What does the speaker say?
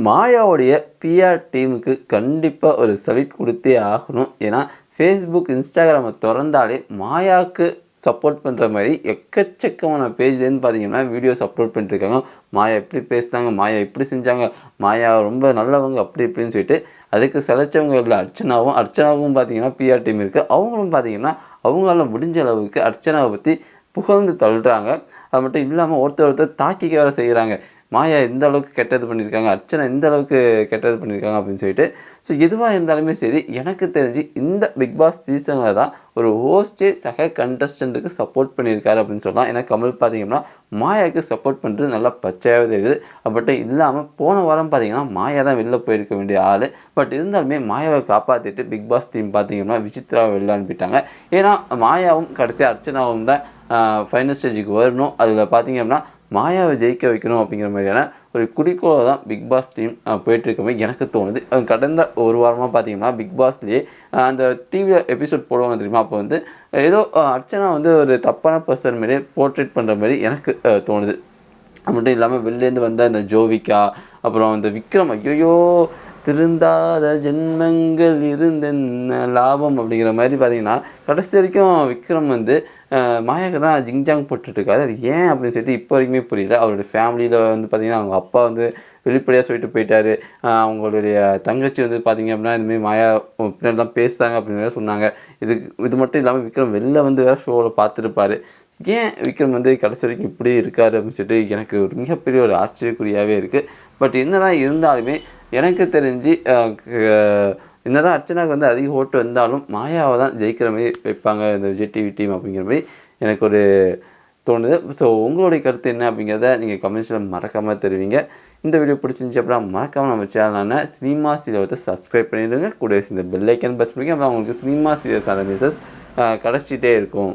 மாயாவுடைய PR டீமுக்கு கண்டிப்பாக ஒரு சல்யூட் கொடுத்தே ஆகணும். ஏன்னா ஃபேஸ்புக், இன்ஸ்டாகிராமை திறந்தாலே மாயாவுக்கு சப்போர்ட் பண்ணுற மாதிரி எக்கச்சக்கமான பேஜ்லேருந்து பார்த்தீங்கன்னா வீடியோஸ் அப்லோட் பண்ணிட்டுருக்காங்க. மாயா எப்படி பேசினாங்க, மாயா இப்படி செஞ்சாங்க, மாயா ரொம்ப நல்லவங்க அப்படி இப்படின்னு சொல்லிட்டு அதுக்கு சிலைச்சவங்க இல்லை அர்ச்சனாவும் பார்த்தீங்கன்னா பிஆர் டீம் இருக்குது. அவங்களும் பார்த்தீங்கன்னா அவங்களால முடிஞ்ச அளவுக்கு அர்ச்சனாவை பற்றி புகழ்ந்து தள்ளுறாங்க. அது மட்டும் இல்லாமல் ஒருத்தர் தாக்கிக்க வேறு செய்கிறாங்க. மாயா எந்த அளவுக்கு கெட்டது பண்ணியிருக்காங்க, அர்ச்சனா எந்த அளவுக்கு கெட்டது பண்ணியிருக்காங்க அப்படின்னு சொல்லிட்டு. ஸோ எதுவாக இருந்தாலுமே சரி, எனக்கு தெரிஞ்சு இந்த பிக் பாஸ் சீசனில் தான் ஒரு ஹோஸ்டே சக கண்டஸ்டண்ட்டுக்கு சப்போர்ட் பண்ணியிருக்காரு அப்படின்னு சொல்லலாம். ஏன்னா கமல் பார்த்தீங்கன்னா மாயாவுக்கு சப்போர்ட் பண்ணுறது நல்லா பச்சையாகவே தெரியுது. பட் இல்லாமல் போன வாரம் பார்த்தீங்கன்னா மாயா தான் வெளில போயிருக்க வேண்டிய ஆள். பட் இருந்தாலுமே மாயாவை காப்பாற்றிட்டு பிக் பாஸ் டீம் பார்த்தீங்கன்னா விசித்ராவை வெளில அனுப்பிட்டாங்க. ஏன்னா மாயாவும் கடைசியாக அர்ச்சனாவும் தான் ஃபைனல் ஸ்டேஜுக்கு வரணும். அதில் பார்த்தீங்க அப்படின்னா மாயாவை ஜெயிக்க வைக்கணும் அப்படிங்கிற மாதிரியான ஒரு குறிக்கோளை தான் பிக் பாஸ் டீம் போயிட்டுருக்க மாதிரி எனக்கு தோணுது. கடந்த ஒரு வாரமாக பார்த்தீங்கன்னா பிக் பாஸ்லேயே அந்த டிவியில் எபிசோட் போடுவாங்க தெரியுமா, அப்போ வந்து ஏதோ அர்ச்சனா வந்து ஒரு தப்பான பர்சன் மாரியே போர்ட்ரேட் பண்ணுற மாதிரி எனக்கு தோணுது. அது மட்டும் இல்லாமல் வெளிலேருந்து வந்த இந்த ஜோவிகா, அப்புறம் இந்த விக்ரம், ஐயோ திருந்தாத ஜென்மங்கள் இருந்தென்ன லாபம் அப்படிங்கிற மாதிரி பார்த்தீங்கன்னா கடைசி வரைக்கும் விக்ரம் வந்து மாயாவுக்கு தான் ஜிங்ஜாங் போட்டுட்ருக்காரு. அது ஏன் அப்படின்னு சொல்லிட்டு இப்போ வரைக்குமே புரியல. அவருடைய ஃபேமிலியில் வந்து பார்த்திங்கன்னா அவங்க அப்பா வந்து வெளிப்படையாக சொல்லிட்டு போயிட்டார். அவங்களுடைய தங்கச்சி வந்து பார்த்திங்க அப்படின்னா இதுமாரி மாயா பின்னாடிலாம் பேசுகிறாங்க அப்படின்னு சொன்னாங்க. இது மட்டும் இல்லாமல் விக்ரம் வெளில வந்து வேறு ஷோவில் பார்த்துருப்பார். ஏன் விக்ரம் வந்து கடைசி வரைக்கும் இப்படி இருக்கார் அப்படின்னு சொல்லிட்டு எனக்கு ஒரு மிகப்பெரிய ஒரு ஆச்சரியக்குறியாகவே இருக்குது. பட் என்ன தான் இருந்தாலுமே எனக்கு தெரிஞ்சு என்னதான் அர்ச்சனாவுக்கு வந்து அதிக ஓட்டு வந்தாலும் மாயாவை தான் ஜெயிக்கிற மாதிரி வைப்பாங்க இந்த விஜய் டிவி டீம் அப்படிங்கிற மாதிரி எனக்கு ஒரு தோணுது. ஸோ உங்களுடைய கருத்து என்ன அப்படிங்கிறத நீங்கள் கமெண்ட்ஸில் மறக்காமல் தெரிவிங்க. இந்த வீடியோ பிடிச்சிருந்துச்சி அப்படின்னா மறக்காமல் நம்ம சேனலான சினிமா சீரியலை சப்ஸ்கிரைப் பண்ணிவிடுங்க. கூட இந்த பெல் ஐக்கன் ப்ரெஸ் பண்ணிங்க. அப்புறம் உங்களுக்கு சினிமா சீரியல்ஸான நியூஸஸ் கிடச்சிட்டே இருக்கும்.